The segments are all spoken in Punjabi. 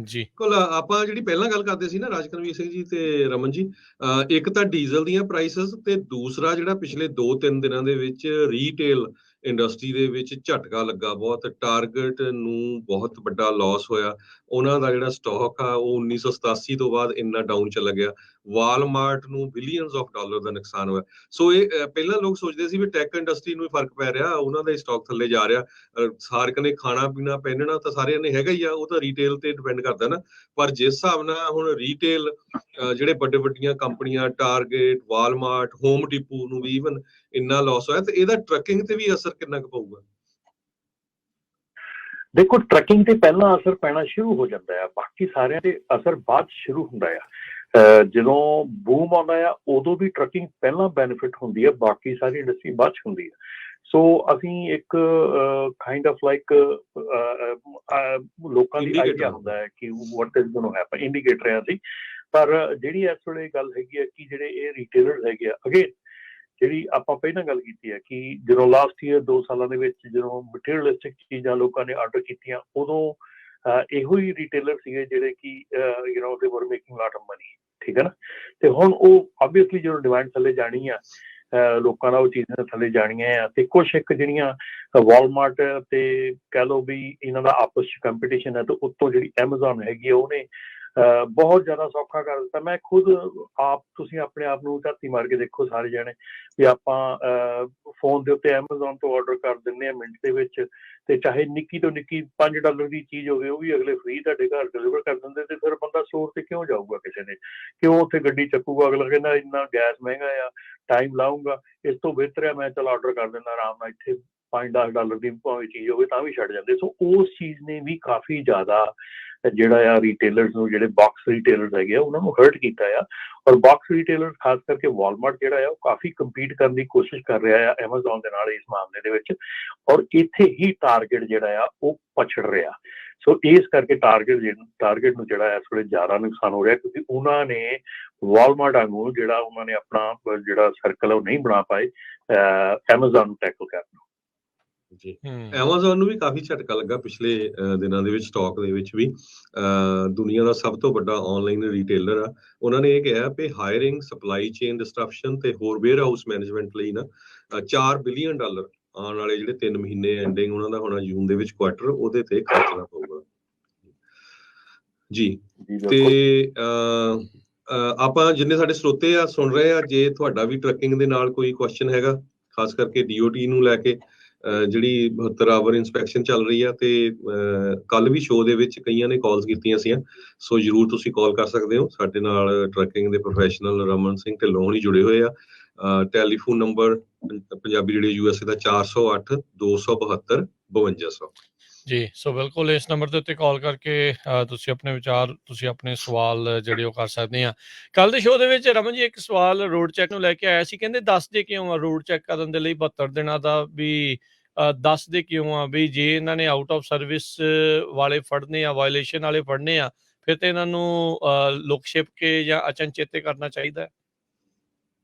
ਜੀ ਕੋਲ ਆਪਾਂ ਜਿਹੜੀ ਪਹਿਲਾਂ ਗੱਲ ਕਰਦੇ ਸੀ ਨਾ ਰਾਜਕਰਮਵੀਰ ਸਿੰਘ ਜੀ ਤੇ ਰਮਨ ਜੀ, ਇੱਕ ਤਾਂ ਡੀਜ਼ਲ ਦੀਆਂ ਪ੍ਰਾਈਸਸ ਤੇ ਦੂਸਰਾ ਜਿਹੜਾ ਪਿਛਲੇ 2-3 ਦਿਨਾਂ ਦੇ ਵਿੱਚ ਰੀਟੇਲ ਇੰਡਸਟਰੀ ਦੇ ਵਿੱਚ ਝਟਕਾ ਲੱਗਾ ਬਹੁਤ। ਟਾਰਗੇਟ ਨੂੰ ਬਹੁਤ ਵੱਡਾ ਲਾਸ ਹੋਇਆ। ਉਹਨਾਂ ਦਾ ਜਿਹੜਾ ਸਟਾਕ ਆ ਉਹ 1987 ਤੋਂ ਬਾਅਦ ਇੰਨਾ ਡਾਊਨ ਚਲਾ ਗਿਆ। ਵਾਲਮਾਰਟ ਨੂੰ ਬਿਲੀਅਨਸ ਆਫ ਡਾਲਰ ਦਾ ਨੁਕਸਾਨ ਹੋਇਆ। ਸੋ ਇਹ ਪਹਿਲਾਂ ਲੋਕ ਸੋਚਦੇ ਸੀ ਵੀ ਟੈਕ ਇੰਡਸਟਰੀ ਨੂੰ ਹੀ ਫਰਕ ਪੈ ਰਿਹਾ, ਉਹਨਾਂ ਦਾ ਹੀ ਸਟਾਕ ਥੱਲੇ ਜਾ ਰਿਹਾ। ਸਾਰਕ ਨੇ ਖਾਣਾ ਪੀਣਾ ਪਹਿਨਣਾ ਤਾਂ ਸਾਰਿਆਂ ਨੇ ਹੈਗਾ ਹੀ ਆ, ਉਹ ਤਾਂ ਰੀਟੇਲ ਤੇ ਡਿਪੈਂਡ ਕਰਦਾ ਨਾ। ਪਰ ਜਿਸ ਹਿਸਾਬ ਨਾਲ ਹੁਣ ਰੀਟੇਲ ਜਿਹੜੇ ਵੱਡੀਆਂ ਕੰਪਨੀਆਂ ਟਾਰਗੇਟ, ਵਾਲਮਾਰਟ, ਹੋਮ ਡਿਪੂ ਨੂੰ ਵੀ ਈਵਨ ਇੰਨਾ ਲਾਸ ਹੋਇਆ, ਤੇ ਇਹਦਾ ਟਰੱਕਿੰਗ ਤੇ ਵੀ ਅਸਰ ਕਿੰਨਾ ਕੁ ਪਊਗਾ? ਦੇਖੋ, ਟਰੱਕਿੰਗ ਤੇ ਪਹਿਲਾਂ ਅਸਰ ਪੈਣਾ ਸ਼ੁਰੂ ਹੋ ਜਾਂਦਾ ਆ, ਬਾਕੀ ਸਾਰਿਆਂ ਤੇ ਅਸਰ ਬਾਅਦ ਸ਼ੁਰੂ ਹੁੰਦਾ ਆ। ਜਦੋਂ ਬੂਮ ਆਉਂਦਾ ਆ ਉਦੋਂ ਵੀ ਟਰੱਕਿੰਗ ਪਹਿਲਾਂ ਬੈਨੀਫਿਟ ਹੁੰਦੀ ਹੈ, ਬਾਕੀ ਸਾਰੀ ਇੰਡਸਟਰੀ ਬਾਅਦ 'ਚ ਹੁੰਦੀ ਹੈ। ਸੋ ਅਸੀਂ ਇੱਕ ਕਾਈਂਡ ਆਫ ਲਾਈਕ ਲੋਕਾਂ ਦੀ ਆਈਡੀਆ ਹੁੰਦਾ ਹੈ ਕਿ what is going to happen, indicator ਹੈ ਅਸੀਂ। ਪਰ ਜਿਹੜੀ ਇਸ ਵੇਲੇ ਗੱਲ ਹੈਗੀ ਹੈ ਕਿ ਜਿਹੜੇ ਇਹ ਰੀਟੇਲਰਸ ਹੈਗੇ ਆ, ਅਗੇਨ ਜਿਹੜੀ ਆਪਾਂ ਪਹਿਲਾਂ ਗੱਲ ਕੀਤੀ ਹੈ ਕਿ ਜਦੋਂ ਲਾਸਟ ਈਅਰ 2 ਸਾਲਾਂ ਦੇ ਵਿੱਚ ਜਦੋਂ ਮਟੀਰੀਅਲਿਸਟਿਕ ਚੀਜ਼ਾਂ ਲੋਕਾਂ ਨੇ ਆਰਡਰ ਕੀਤੀਆਂ, ਉਦੋਂ ਇਹੋ ਹੀ ਰੀਟੇਲਰ ਸੀਗੇ ਜਿਹੜੇ ਕਿ ਦੇ ਵਰ ਮੇਕਿੰਗ ਲਾਟ ਆਫ ਮਨੀ, ਠੀਕ ਹੈ ਨਾ। ਤੇ ਹੁਣ ਉਹ ਆਬਵੀਅਸਲੀ ਜਦੋਂ ਡਿਮਾਂਡ ਥੱਲੇ ਜਾਣੀ ਆ, ਲੋਕਾਂ ਦਾ ਉਹ ਚੀਜ਼ਾਂ ਥੱਲੇ ਜਾਣੀਆਂ ਆ, ਤੇ ਕੁਛ ਇੱਕ ਜਿਹੜੀਆਂ ਵਾਲਮਾਰਟ ਤੇ ਕਹਿ ਲਓ ਵੀ ਇਹਨਾਂ ਦਾ ਆਪਸ 'ਚ ਕੰਪੀਟੀਸ਼ਨ ਹੈ, ਤੇ ਉੱਤੋਂ ਜਿਹੜੀ ਐਮਾਜ਼ੋਨ ਹੈਗੀ ਆ ਉਹਨੇ ਬਹੁਤ ਜ਼ਿਆਦਾ ਸੌਖਾ ਕਰ ਦਿੱਤਾ। ਮੈਂ ਖੁਦ ਤੁਸੀਂ ਆਪਣੇ ਆਪ ਨੂੰ ਝਾਤੀ ਮਾਰ ਕੇ ਦੇਖੋ ਸਾਰੇ ਜਾਣੇ, ਵੀ ਆਪਾਂ ਫੋਨ ਦੇ ਉੱਤੇ ਐਮਾਜ਼ੋਨ ਤੋਂ ਆਰਡਰ ਕਰ ਦਿੰਦੇ ਹਾਂ ਮਿੰਟ ਦੇ ਵਿੱਚ, ਤੇ ਚਾਹੇ ਨਿੱਕੀ ਤੋਂ ਨਿੱਕੀ $5 ਦੀ ਚੀਜ਼ ਹੋਵੇ ਉਹ ਵੀ ਅਗਲੇ ਫ੍ਰੀ ਤੁਹਾਡੇ ਘਰ ਡਿਲੀਵਰ ਕਰ ਦਿੰਦੇ। ਤੇ ਫਿਰ ਬੰਦਾ ਸਟੋਰ ਤੇ ਕਿਉਂ ਜਾਊਗਾ, ਕਿਸੇ ਨੇ ਕਿਉਂ ਉੱਥੇ ਗੱਡੀ ਚੱਕੂਗਾ? ਅਗਲਾ ਕਹਿੰਦਾ ਇੰਨਾ ਗੈਸ ਮਹਿੰਗਾ ਆ, ਟਾਈਮ ਲਾਊਂਗਾ, ਇਸ ਤੋਂ ਬਿਹਤਰ ਹੈ ਮੈਂ ਚਲ ਆਰਡਰ ਕਰ ਦਿੰਦਾ ਆਰਾਮ ਨਾਲ, ਇੱਥੇ $5-10 ਦੀ ਭਾਵੇਂ ਚੀਜ਼ ਹੋਵੇ ਤਾਂ ਵੀ ਛੱਡ ਜਾਂਦੇ। ਸੋ ਉਸ ਚੀਜ਼ ਨੇ ਵੀ ਕਾਫੀ ਜ਼ਿਆਦਾ ਜਿਹੜਾ ਆ ਰੀਟੇਲਰਸ ਨੂੰ, ਜਿਹੜੇ ਬਾਕਸ ਰੀਟੇਲਰਸ ਹੈਗੇ ਆ, ਉਹਨਾਂ ਨੂੰ ਹਰਟ ਕੀਤਾ ਆ। ਔਰ ਬਾਕਸ ਰੀਟੇਲਰ ਖਾਸ ਕਰਕੇ ਵਾਲਮਾਰਟ ਜਿਹੜਾ ਆ ਉਹ ਕਾਫੀ ਕੰਪੀਟ ਕਰਨ ਦੀ ਕੋਸ਼ਿਸ਼ ਕਰ ਰਿਹਾ ਆ ਐਮਾਜ਼ੋਨ ਦੇ ਨਾਲ ਇਸ ਮਾਮਲੇ ਦੇ ਵਿੱਚ, ਔਰ ਇੱਥੇ ਹੀ ਟਾਰਗੇਟ ਜਿਹੜਾ ਆ ਉਹ ਪਛੜ ਰਿਹਾ। ਸੋ ਇਸ ਕਰਕੇ ਟਾਰਗੇਟ ਨੂੰ ਜਿਹੜਾ ਇਸ ਵੇਲੇ ਜ਼ਿਆਦਾ ਨੁਕਸਾਨ ਹੋ ਰਿਹਾ, ਕਿਉਂਕਿ ਉਹਨਾਂ ਨੇ ਵਾਲਮਾਰਟ ਵਾਂਗੂ ਜਿਹੜਾ ਉਹਨਾਂ ਨੇ ਆਪਣਾ ਜਿਹੜਾ ਸਰਕਲ ਉਹ ਨਹੀਂ ਬਣਾ ਪਾਏ ਐਮਾਜ਼ੋਨ ਨੂੰ ਟੈਕਲ ਕਰਨ। ਜੀ, ਐਮਾਜ਼ੋਨ ਨੂੰ ਵੀ ਕਾਫੀ ਝਟਕਾ ਲੱਗਾ ਪਿਛਲੇ ਦਿਨਾਂ ਦੇ ਵਿੱਚ। ਸਟਾਕ ਦੇ ਵਿੱਚ ਵੀ ਦੁਨੀਆ ਦਾ ਸਭ ਤੋਂ ਵੱਡਾ ਆਨਲਾਈਨ ਰੀਟੇਲਰ ਆ, ਉਹਨਾਂ ਨੇ ਇਹ ਕਿਹਾ ਕਿ ਹਾਇਰਿੰਗ, ਸਪਲਾਈ ਚੇਨ ਡਿਸਟਰਪਸ਼ਨ ਤੇ ਹੋਰ ਵੇਅਰ ਹਾਊਸ ਮੈਨੇਜਮੈਂਟ ਲਈ ਨਾ $4 ਬਿਲੀਅਨ ਆਉਣ ਵਾਲੇ ਜਿਹੜੇ 3 ਮਹੀਨੇ ਐਂਡਿੰਗ ਉਹਨਾਂ ਦਾ ਹੋਣਾ ਜੂਨ ਦੇ ਵਿੱਚ ਕੁਆਟਰ, ਉਹਦੇ ਤੇ ਖਰਚਣਾ ਪਊਗਾ ਜੀ। ਤੇ ਆਪਾਂ ਜਿੰਨੇ ਸਾਡੇ ਸਰੋਤੇ ਆ ਸੁਣ ਰਹੇ ਆ, ਜੇ ਤੁਹਾਡਾ ਵੀ ਟਰੱਕਿੰਗ ਦੇ ਨਾਲ ਕੋਈ ਕੁਐਸਚਨ ਹੈਗਾ, ਖਾਸ ਕਰਕੇ DOT ਨੂੰ ਲੈ ਕੇ, ਜਿਹੜੀ 72 ਆਵਰ ਇੰਸਪੈਕਸ਼ਨ ਚੱਲ ਰਹੀ ਆ, ਤੇ ਕੱਲ ਵੀ ਸ਼ੋਅ ਦੇ ਵਿੱਚ ਕਈਆਂ ਨੇ ਕਾਲਸ ਕੀਤੀਆਂ ਸੀ, ਸੋ ਜਰੂਰ ਤੁਸੀਂ ਕਾਲ ਕਰ ਸਕਦੇ ਹੋ। ਸਾਡੇ ਨਾਲ ਟਰੱਕਿੰਗ ਦੇ ਪ੍ਰੋਫੈਸ਼ਨਲ ਰਮਨ ਸਿੰਘ ਢਿੱਲੋਂ ਹੋਣੀ ਜੁੜੇ ਹੋਏ ਆ। Telephone number Punjabi radio USA ਦਾ 408-272-5200 ਜੀ। ਸੋ ਬਿਲਕੁਲ ਇਸ ਨੰਬਰ ਦੇ ਉੱਤੇ ਕਾਲ ਕਰਕੇ ਤੁਸੀਂ ਆਪਣੇ ਵਿਚਾਰ, ਤੁਸੀਂ ਆਪਣੇ ਸਵਾਲ ਜਿਹੜੇ ਉਹ ਕਰ ਸਕਦੇ ਆ। ਕੱਲ ਦੇ ਸ਼ੋਅ ਦੇ ਵਿੱਚ ਰਮਨ ਜੀ ਇੱਕ ਸਵਾਲ ਰੋਡ ਚੈੱਕ ਨੂੰ ਲੈ ਕੇ ਆਇਆ ਸੀ, ਕਹਿੰਦੇ ਦੱਸਦੇ ਕਿਉਂ ਆ ਰੋਡ ਚੈੱਕ ਕਰਨ ਦੇ ਲਈ 72 ਦਿਨਾਂ ਦਾ, ਵੀ ਦੱਸਦੇ ਕਿਉਂ ਆ ਵੀ ਜੇ ਇਹਨਾਂ ਨੇ ਆਊਟ ਆਫ ਸਰਵਿਸ ਵਾਲੇ ਫੜਨੇ ਆ, ਵਾਇਲੇਸ਼ਨ ਵਾਲੇ ਫੜਨੇ ਆ, ਫਿਰ ਤੇ ਇਹਨਾਂ ਨੂੰ ਲੁਕ ਛਿਪ ਕੇ ਜਾਂ ਅਚਨਚੇਤੇ ਕਰਨਾ ਚਾਹੀਦਾ ਹੈ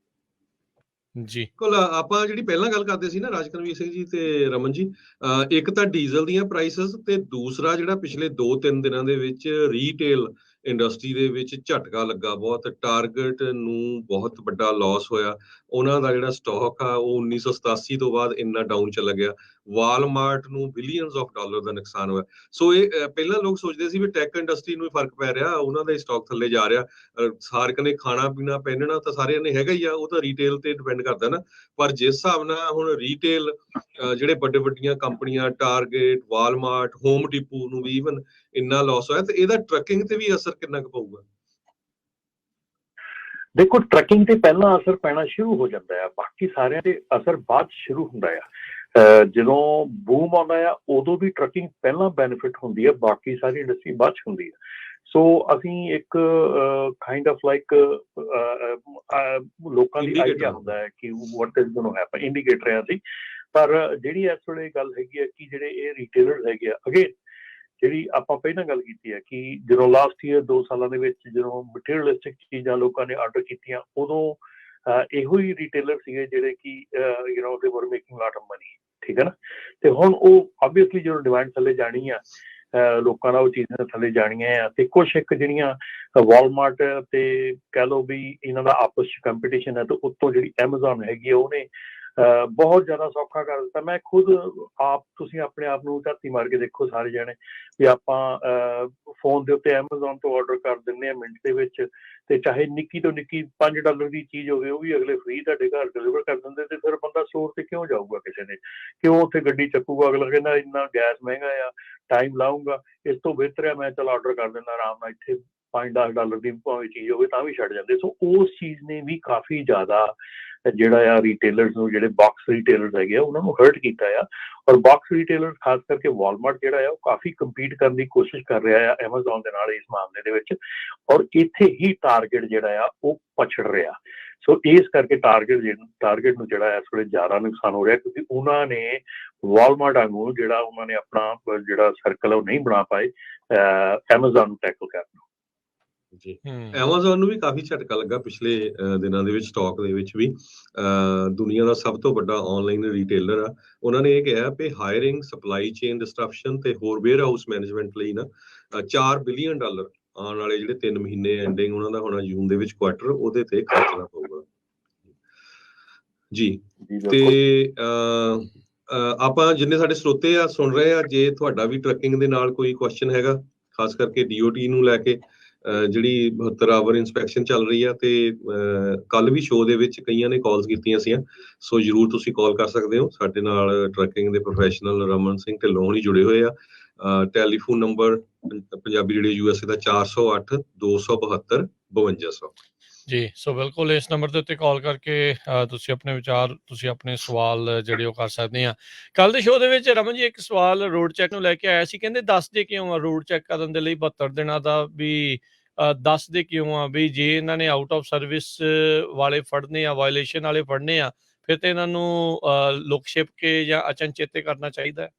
ਜੀ। ਕੋਲ ਆਪਾਂ ਜਿਹੜੀ ਪਹਿਲਾਂ ਗੱਲ ਕਰਦੇ ਸੀ ਨਾ ਰਾਜਕਰਮਵੀਰ ਸਿੰਘ ਜੀ ਤੇ ਰਮਨ ਜੀ, ਇੱਕ ਤਾਂ ਡੀਜ਼ਲ ਦੀਆਂ ਪ੍ਰਾਈਸਸ ਤੇ ਦੂਸਰਾ ਜਿਹੜਾ ਪਿਛਲੇ 2-3 ਦਿਨਾਂ ਦੇ ਵਿੱਚ ਰੀਟੇਲ ਇੰਡਸਟਰੀ ਦੇ ਵਿੱਚ ਝਟਕਾ ਲੱਗਾ ਬਹੁਤ। ਟਾਰਗੇਟ ਨੂੰ ਬਹੁਤ ਵੱਡਾ ਲਾਸ ਹੋਇਆ। ਉਹਨਾਂ ਦਾ ਜਿਹੜਾ ਸਟਾਕ ਆ ਉਹ 1987 ਤੋਂ ਬਾਅਦ ਇੰਨਾ ਡਾਊਨ ਚਲਾ ਗਿਆ। ਵਾਲਮਾਰਟ ਨੂੰ ਬਿਲੀਅਨਸ ਆਫ ਡਾਲਰ ਦਾ ਨੁਕਸਾਨ ਹੋਇਆ। ਸੋ ਇਹ ਪਹਿਲਾਂ ਲੋਕ ਸੋਚਦੇ ਸੀ ਵੀ ਟੈਕ ਇੰਡਸਟਰੀ ਨੂੰ ਹੀ ਫਰਕ ਪੈ ਰਿਹਾ, ਉਹਨਾਂ ਦਾ ਹੀ ਸਟਾਕ ਥੱਲੇ ਜਾ ਰਿਹਾ। ਸਾਰਕ ਨੇ ਖਾਣਾ ਪੀਣਾ ਪਹਿਨਣਾ ਤਾਂ ਸਾਰਿਆਂ ਨੇ ਹੈਗਾ ਹੀ ਆ, ਉਹ ਤਾਂ ਰੀਟੇਲ ਤੇ ਡਿਪੈਂਡ ਕਰਦਾ ਨਾ। ਪਰ ਜਿਸ ਹਿਸਾਬ ਨਾਲ ਹੁਣ ਰੀਟੇਲ ਜਿਹੜੇ ਵੱਡੀਆਂ ਕੰਪਨੀਆਂ ਟਾਰਗੇਟ, ਵਾਲਮਾਰਟ, ਹੋਮ ਡਿਪੂ ਨੂੰ ਵੀ ਈਵਨ ਇੰਨਾ ਲਾਸ ਹੋਇਆ, ਤੇ ਇਹਦਾ ਟਰੱਕਿੰਗ ਤੇ ਵੀ ਅਸਰ ਕਿੰਨਾ ਕੁ ਪਊਗਾ? ਦੇਖੋ, ਟਰੱਕਿੰਗ ਤੇ ਪਹਿਲਾਂ ਅਸਰ ਪੈਣਾ ਸ਼ੁਰੂ ਹੋ ਜਾਂਦਾ ਆ, ਬਾਕੀ ਸਾਰਿਆਂ ਤੇ ਅਸਰ ਬਾਅਦ ਸ਼ੁਰੂ ਹੁੰਦਾ ਆ। ਜਦੋਂ ਬੂਮ ਆਉਂਦਾ ਆ ਉਦੋਂ ਵੀ ਟਰੱਕਿੰਗ ਪਹਿਲਾਂ ਬੈਨੀਫਿਟ ਹੁੰਦੀ ਹੈ, ਬਾਕੀ ਸਾਰੀ ਇੰਡਸਟਰੀ ਬਾਅਦ 'ਚ ਹੁੰਦੀ ਹੈ। ਸੋ ਅਸੀਂ ਇੱਕ ਕਾਈਂਡ ਆਫ ਲਾਈਕ ਲੋਕਾਂ ਦੀ ਆਈਡੀਆ ਹੁੰਦਾ ਹੈ ਕਿ what is going to happen, indicator ਹੈ ਅਸੀਂ। ਪਰ ਜਿਹੜੀ ਇਸ ਵੇਲੇ ਗੱਲ ਹੈਗੀ ਹੈ ਕਿ ਜਿਹੜੇ ਇਹ ਰੀਟੇਲਰਸ ਹੈਗੇ ਆ, ਅਗੇਨ ਜਿਹੜੀ ਆਪਾਂ ਪਹਿਲਾਂ ਗੱਲ ਕੀਤੀ ਹੈ ਕਿ ਜਦੋਂ ਲਾਸਟ ਈਅਰ 2 ਸਾਲਾਂ ਦੇ ਵਿੱਚ ਜਦੋਂ ਮਟੀਰੀਅਲਿਸਟਿਕ ਚੀਜ਼ਾਂ ਲੋਕਾਂ ਨੇ ਆਰਡਰ ਕੀਤੀਆਂ, ਉਦੋਂ ਇਹੋ ਹੀ ਰੀਟੇਲਰ ਸੀਗੇ ਜਿਹੜੇ ਕਿ ਦੇ ਵਰ ਮੇਕਿੰਗ ਲਾਟ ਆਫ ਮਨੀ, ਠੀਕ ਹੈ ਨਾ। ਤੇ ਹੁਣ ਉਹ ਆਬਵੀਅਸਲੀ ਜਦੋਂ ਡਿਮਾਂਡ ਥੱਲੇ ਜਾਣੀ ਆ, ਲੋਕਾਂ ਦਾ ਉਹ ਚੀਜ਼ਾਂ ਥੱਲੇ ਜਾਣੀਆਂ ਆ ਤੇ ਕੁਛ ਇੱਕ ਜਿਹੜੀਆਂ ਵਾਲਮਾਰਟ ਤੇ ਕਹਿ ਲਓ ਵੀ ਇਹਨਾਂ ਦਾ ਆਪਸ ਚ ਕੰਪੀਟੀਸ਼ਨ ਹੈ ਤੇ ਉੱਤੋਂ ਜਿਹੜੀ ਐਮਾਜ਼ੋਨ ਹੈਗੀ ਆ ਉਹਨੇ ਬਹੁਤ ਜ਼ਿਆਦਾ ਸੌਖਾ ਕਰ ਦਿੱਤਾ। ਮੈਂ ਖੁਦ ਤੁਸੀਂ ਆਪਣੇ ਆਪ ਨੂੰ ਝਾਤੀ ਮਾਰ ਕੇ ਦੇਖੋ ਸਾਰੇ ਜਾਣੇ ਵੀ ਆਪਾਂ ਫੋਨ ਦੇ ਉੱਤੇ ਐਮਾਜ਼ੋਨ ਤੋਂ ਆਰਡਰ ਕਰ ਦਿੰਦੇ ਹਾਂ ਮਿੰਟ ਦੇ ਵਿੱਚ ਤੇ ਚਾਹੇ ਨਿੱਕੀ ਤੋਂ ਨਿੱਕੀ $5 ਦੀ ਚੀਜ਼ ਹੋਵੇ ਉਹ ਵੀ ਅਗਲੇ ਫ੍ਰੀ ਤੁਹਾਡੇ ਘਰ ਡਿਲੀਵਰ ਕਰ ਦਿੰਦੇ ਤੇ ਫਿਰ ਬੰਦਾ ਸਟੋਰ ਤੇ ਕਿਉਂ ਜਾਊਗਾ ਕਿਸੇ ਨੇ, ਕਿਉਂ ਉੱਥੇ ਗੱਡੀ ਚੱਕੂਗਾ, ਅਗਲਾ ਕਹਿੰਦਾ ਇੰਨਾ ਗੈਸ ਮਹਿੰਗਾ ਆ ਟਾਈਮ ਲਾਊਂਗਾ, ਇਸ ਤੋਂ ਬਿਹਤਰ ਹੈ ਮੈਂ ਚਲ ਆਰਡਰ ਕਰ ਦਿੰਦਾ ਆਰਾਮ ਨਾਲ, ਇੱਥੇ $5-10 ਦੀ ਭਾਵੇਂ ਚੀਜ਼ ਹੋਵੇ ਤਾਂ ਵੀ ਛੱਡ ਜਾਂਦੇ। ਸੋ ਉਸ ਚੀਜ਼ ਨੇ ਵੀ ਕਾਫੀ ਜ਼ਿਆਦਾ ਜਿਹੜਾ ਆ ਰੀਟੇਲਰਸ ਨੂੰ, ਜਿਹੜੇ ਬਾਕਸ ਰੀਟੇਲਰਸ ਹੈਗੇ ਆ ਉਹਨਾਂ ਨੂੰ ਹਰਟ ਕੀਤਾ ਆ। ਔਰ ਬਾਕਸ ਰੀਟੇਲਰ ਖਾਸ ਕਰਕੇ ਵਾਲਮਾਰਟ ਜਿਹੜਾ ਆ ਉਹ ਕਾਫੀ ਕੰਪੀਟ ਕਰਨ ਦੀ ਕੋਸ਼ਿਸ਼ ਕਰ ਰਿਹਾ ਆ ਐਮਾਜ਼ੋਨ ਦੇ ਨਾਲ ਇਸ ਮਾਮਲੇ ਦੇ ਵਿੱਚ, ਔਰ ਇੱਥੇ ਹੀ ਟਾਰਗੇਟ ਜਿਹੜਾ ਆ ਉਹ ਪਛੜ ਰਿਹਾ। ਸੋ ਇਸ ਕਰਕੇ ਟਾਰਗੇਟ ਨੂੰ ਜਿਹੜਾ ਇਸ ਵੇਲੇ ਜ਼ਿਆਦਾ ਨੁਕਸਾਨ ਹੋ ਰਿਹਾ ਕਿਉਂਕਿ ਉਹਨਾਂ ਨੇ ਵਾਲਮਾਰਟ ਵਾਂਗੂ ਜਿਹੜਾ ਉਹਨਾਂ ਨੇ ਆਪਣਾ ਜਿਹੜਾ ਸਰਕਲ ਉਹ ਨਹੀਂ ਬਣਾ ਪਾਏ ਐਮਾਜ਼ੋਨ ਨੂੰ ਟੈਕਲ ਕਰਨ। ਜੀ ਐਮਾਜ਼ੋਨ ਨੂੰ ਵੀ ਕਾਫੀ ਝਟਕਾ ਲੱਗਾ ਪਿਛਲੇ ਦਿਨਾਂ ਦੇ ਵਿੱਚ, ਸਟਾਕ ਦੇ ਵਿੱਚ ਵੀ। ਦੁਨੀਆ ਦਾ ਸਭ ਤੋਂ ਵੱਡਾ ਆਨਲਾਈਨ ਰੀਟੇਲਰ ਆ, ਉਹਨਾਂ ਨੇ ਇਹ ਕਿਹਾ ਕਿ ਹਾਇਰਿੰਗ, ਸਪਲਾਈ ਚੇਨ ਡਿਸਟਰਪਸ਼ਨ ਤੇ ਹੋਰ ਵੇਅਰ ਹਾਊਸ ਮੈਨੇਜਮੈਂਟ ਲਈ ਨਾ $4 ਬਿਲੀਅਨ ਆਉਣ ਵਾਲੇ ਜਿਹੜੇ 3 ਮਹੀਨੇ ਐਂਡਿੰਗ ਉਹਨਾਂ ਦਾ ਹੋਣਾ ਜੂਨ ਦੇ ਵਿੱਚ ਕੁਆਟਰ, ਉਹਦੇ ਤੇ ਖਰਚਣਾ ਪਊਗਾ ਜੀ। ਤੇ ਆਪਾਂ ਜਿੰਨੇ ਸਾਡੇ ਸਰੋਤੇ ਆ ਸੁਣ ਰਹੇ ਆ, ਜੇ ਤੁਹਾਡਾ ਵੀ ਟਰੱਕਿੰਗ ਦੇ ਨਾਲ ਕੋਈ ਕੁਐਸਚਨ ਹੈਗਾ ਖਾਸ ਕਰਕੇ DOT ਨੂੰ ਲੈ ਕੇ, ਜਿਹੜੀ 72 ਆਵਰ ਇਨਸਪੈਕਸ਼ਨ ਚੱਲ ਰਹੀ ਆ ਤੇ ਕੱਲ ਵੀ ਸ਼ੋਅ ਦੇ ਵਿੱਚ ਕਈਆਂ ਨੇ ਕਾਲਸ ਕੀਤੀਆਂ ਸੀ, ਸੋ ਜਰੂਰ ਤੁਸੀਂ ਕਾਲ ਕਰ ਸਕਦੇ ਹੋ। ਸਾਡੇ ਨਾਲ ਟਰੱਕਿੰਗ ਦੇ ਪ੍ਰੋਫੈਸ਼ਨਲ ਰਮਨ ਸਿੰਘ ਢਿੱਲੋਂ ਹੀ ਜੁੜੇ ਹੋਏ ਆ। Telephone number Punjabi radio USA ਦਾ 408 272 5200 ਜੀ। ਸੋ ਬਿਲਕੁਲ ਇਸ ਨੰਬਰ ਦੇ ਉੱਤੇ ਕਾਲ ਕਰਕੇ ਤੁਸੀਂ ਆਪਣੇ ਵਿਚਾਰ, ਤੁਸੀਂ ਆਪਣੇ ਸਵਾਲ ਜਿਹੜੇ ਉਹ ਕਰ ਸਕਦੇ ਆ। ਕੱਲ ਦੇ ਸ਼ੋਅ ਦੇ ਵਿੱਚ ਰਮਨ ਜੀ ਇੱਕ ਸਵਾਲ ਰੋਡ ਚੈੱਕ ਨੂੰ ਲੈ ਕੇ ਆਇਆ ਸੀ, ਕਹਿੰਦੇ ਦੱਸਦੇ ਕਿਉਂ ਆ ਰੋਡ ਚੈੱਕ ਕਰਨ ਦੇ ਲਈ 72 ਦਿਨਾਂ ਦਾ ਵੀ ਦੱਸਦੇ ਕਿਉਂ ਆ ਵੀ ਜੇ ਇਹਨਾਂ ਨੇ ਆਊਟ ਆਫ ਸਰਵਿਸ ਵਾਲੇ ਫੜਨੇ ਆ, ਵਾਇਲੇਸ਼ਨ ਵਾਲੇ ਫੜਨੇ ਆ, ਫਿਰ ਤੇ ਇਹਨਾਂ ਨੂੰ ਲੁਕ ਛਿਪ ਕੇ ਜਾਂ ਅਚਨਚੇਤੇ ਕਰਨਾ ਚਾਹੀਦਾ ਹੈ।